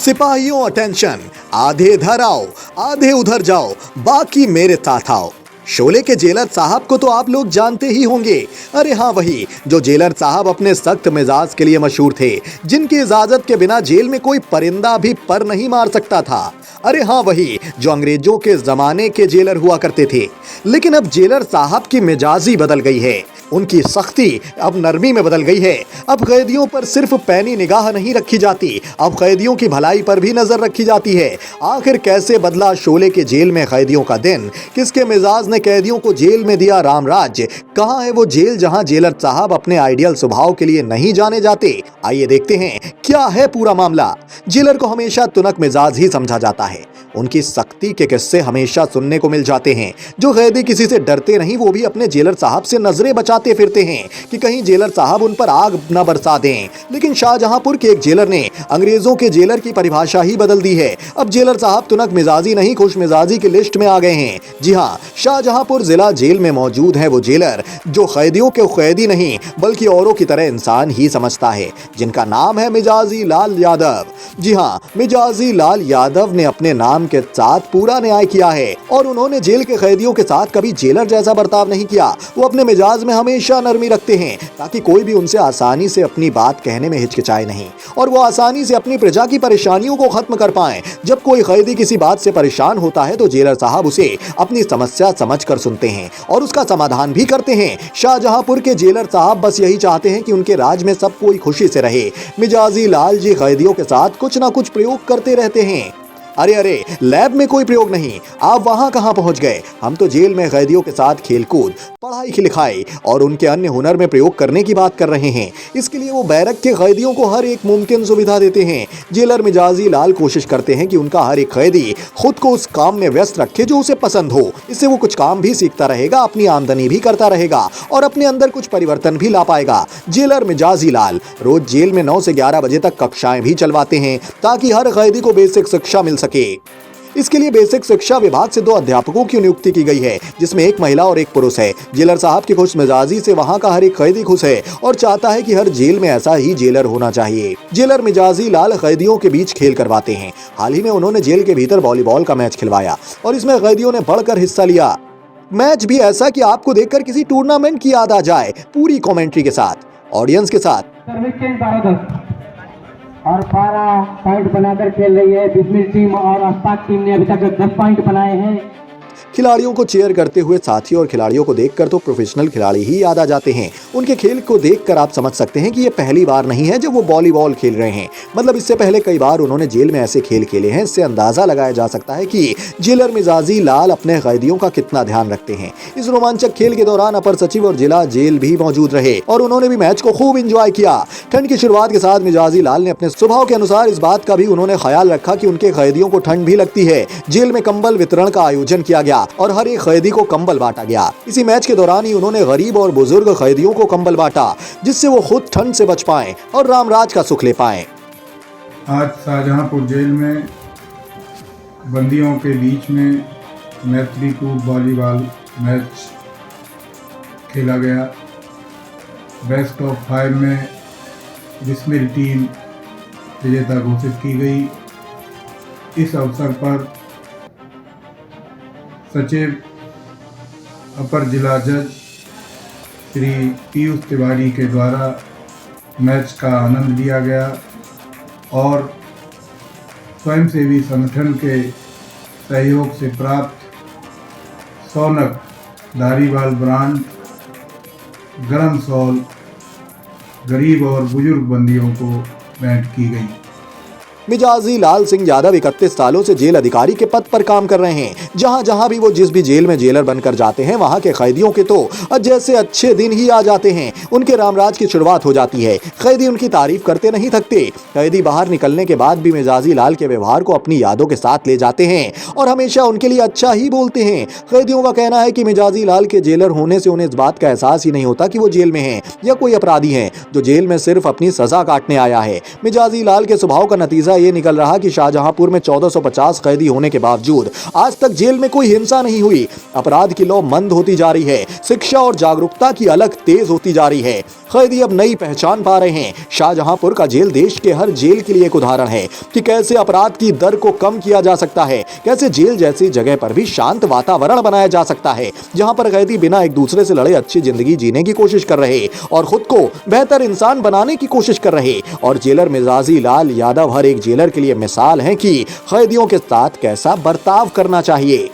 सिपाहियों अटेंशन, आधे इधर आओ आधे उधर जाओ, बाकी मेरे साथ आओ। शोले के जेलर साहब को तो आप लोग जानते ही होंगे। अरे हाँ, वही जो जेलर साहब अपने सख्त मिजाज के लिए मशहूर थे, जिनकी इजाजत के बिना जेल में कोई परिंदा भी पर नहीं मार सकता था। अरे हाँ, वही जो अंग्रेजों के जमाने के जेलर हुआ करते थे। लेकिन अब जेलर साहब की मिजाजी बदल गई है, उनकी सख्ती अब नरमी में बदल गई है। अब कैदियों पर सिर्फ पैनी निगाह नहीं रखी जाती, अब कैदियों की भलाई पर भी नजर रखी जाती है। आखिर कैसे बदला शोले के जेल में कैदियों का दिन? किसके मिजाज ने कैदियों को जेल में दिया राम राज्य? कहाँ है वो जेल जहाँ जेलर साहब अपने आइडियल स्वभाव के लिए नहीं जाने जाते? आइए देखते हैं क्या है पूरा मामला। जेलर को हमेशा तुनक मिजाज ही समझा जाता है, उनकी सख्ती के किस्से हमेशा सुनने को मिल जाते हैं। जो कैदी किसी से डरते नहीं, वो भी अपने जेलर साहब से नजरें बचाते फिरते हैं कि कहीं जेलर साहब उन पर आग न बरसा दें। लेकिन शाहजहांपुर के एक जेलर ने अंग्रेजों के जेलर की परिभाषा ही बदल दी है। अब जेलर साहब तुनक मिजाजी नहीं, खुश मिजाजी की लिस्ट में आ गए हैं। जी हाँ, शाहजहांपुर जिला जेल में मौजूद है वो जेलर जो कैदियों के कैदी नहीं बल्कि औरों की तरह इंसान ही समझता है, जिनका नाम है मिजाजी लाल यादव। जी हाँ, मिजाजी लाल यादव ने अपने नाम के साथ पूरा न्याय किया है और उन्होंने जेल के कैदियों के साथ कभी जेलर जैसा बर्ताव नहीं किया। वो अपने मिजाज में हमेशा नरमी रखते हैं ताकि कोई भी उनसे आसानी से अपनी बात कहने में हिचकिचाए नहीं और वो आसानी से अपनी प्रजा की परेशानियों को खत्म कर पाएं। जब कोई कैदी किसी बात से परेशान होता है तो जेलर साहब उसे अपनी समस्या समझकर सुनते हैं और उसका समाधान भी करते हैं। शाहजहांपुर के जेलर साहब बस यही चाहते हैं कि उनके राज में सब कोई खुशी से रहे। मिजाजी लाल जी कैदियों के साथ कुछ ना कुछ प्रयोग करते रहते हैं। अरे लैब में कोई प्रयोग नहीं, आप वहां कहां पहुंच गए? हम तो जेल में कैदियों के साथ खेलकूद, पढ़ाई लिखाई और उनके अन्य हुनर में प्रयोग करने की बात कर रहे हैं। इसके लिए वो बैरक के कैदियों को हर एक मुमकिन सुविधा देते हैं। जेलर मिजाजी लाल कोशिश करते हैं कि उनका हर एक कैदी खुद को उस काम में व्यस्त रखे जो उसे पसंद हो। इससे वो कुछ काम भी सीखता रहेगा, अपनी आमदनी भी करता रहेगा और अपने अंदर कुछ परिवर्तन भी ला पाएगा। जेलर मिजाजी लाल रोज जेल में 9 से 11 बजे तक कक्षाएं भी चलवाते हैं ताकि हर कैदी को बेसिक शिक्षा मिल सके। इसके लिए बेसिक शिक्षा विभाग से 2 अध्यापकों की नियुक्ति की गई है, जिसमें एक महिला और एक पुरुष है। जेलर साहब की खुश मिजाजी से वहां का हर एक कैदी खुश है और चाहता है कि हर जेल में ऐसा ही जेलर होना चाहिए। जेलर मिजाजी लाल कैदियों के बीच खेल करवाते हैं। हाल ही में उन्होंने जेल के भीतर वॉलीबॉल का मैच खिलवाया और इसमें कैदियों ने बढ़कर हिस्सा लिया। मैच भी ऐसा कि आपको देखकर किसी टूर्नामेंट की याद आ जाए, पूरी कॉमेंट्री के साथ, ऑडियंस के साथ। और 12 पॉइंट बनाकर खेल रही है बिस्मिल टीम और अस्ताक टीम ने अभी तक 10 पॉइंट बनाए हैं। खिलाड़ियों को चीयर करते हुए साथी और खिलाड़ियों को देखकर तो प्रोफेशनल खिलाड़ी ही याद आ जाते हैं। उनके खेल को देखकर आप समझ सकते हैं कि ये पहली बार नहीं है जब वो वॉलीबॉल खेल रहे हैं, मतलब इससे पहले कई बार उन्होंने जेल में ऐसे खेल खेले हैं। इससे अंदाजा लगाया जा सकता है कि जेलर मिजाजी लाल अपने कैदियों का कितना ध्यान रखते हैं। इस रोमांचक खेल के दौरान अपर सचिव और जिला जेल भी मौजूद रहे और उन्होंने भी मैच को खूब इंजॉय किया। ठंड की शुरुआत के साथ मिजाजी लाल ने अपने स्वभाव के अनुसार इस बात का भी उन्होंने ख्याल रखा कि उनके कैदियों को ठंड भी लगती है। जेल में कंबल वितरण का आयोजन किया गया और हर एक कैदी को कंबल बांटा गया। इसी मैच के दौरान ही उन्होंने गरीब और बुजुर्ग कैदियों को कंबल बांटा, जिससे वो खुद ठंड से बच पाएं और रामराज का सुख ले पाएं। आज शाहजहांपुर जेल में बंदियों के बीच में मैत्रीपूर्ण वॉलीबॉल मैच खेला गया। बेस्ट ऑफ 5 में बिस्मिल टीम विजेता घोषित की गई। इस अवसर पर सचिव अपर जिला जज श्री पीयूष तिवारी के द्वारा मैच का आनंद लिया गया और स्वयंसेवी संगठन के सहयोग से प्राप्त सौनक धारीवाल ब्रांड गरम शॉल गरीब और बुजुर्ग बंदियों को भेंट की गई। मिजाजी लाल सिंह यादव 31 सालों से जेल अधिकारी के पद पर काम कर रहे हैं। जहां जहां भी वो जिस भी जेल में जेलर बनकर जाते हैं, वहां के कैदियों के तो जैसे अच्छे दिन ही आ जाते हैं। उनके रामराज की शुरुआत हो जाती है। कैदी उनकी तारीफ करते नहीं थकते। कैदी बाहर निकलने के बाद भी मिजाजी लाल के व्यवहार को अपनी यादों के साथ ले जाते हैं और हमेशा उनके लिए अच्छा ही बोलते हैं। कैदियों का कहना है कि मिजाजी लाल के जेलर होने से उन्हें इस बात का एहसास ही नहीं होता कि वो जेल में हैं या कोई अपराधी हैं जो जेल में सिर्फ अपनी सजा काटने आया है। मिजाजी लाल के स्वभाव का नतीजा ये निकल रहा कि शाहजहांपुर में 1450 कैदी होने के बावजूद आज तक जेल में कोई हिंसा नहीं हुई। अपराध की लौ मंद होती जा रही है, शिक्षा और जागरूकता की अलग तेज होती जा रही है। कैदी अब नई पहचान पा रहे हैं। शाहजहांपुर का जेल देश के हर जेल के लिए एक उदाहरण है कि कैसे अपराध की दर को कम किया जा सकता है, कैसे जेल जैसी जगह पर भी शांत वातावरण बनाया जा सकता है, जहां पर कैदी बिना एक दूसरे से लड़े अच्छी जिंदगी जीने की कोशिश कर रहे और खुद को बेहतर इंसान बनाने की कोशिश कर रहे। और जेलर मिजाजी लाल यादव हर एक जेलर के लिए मिसाल हैं कि कैदियों के साथ कैसा बर्ताव करना चाहिए।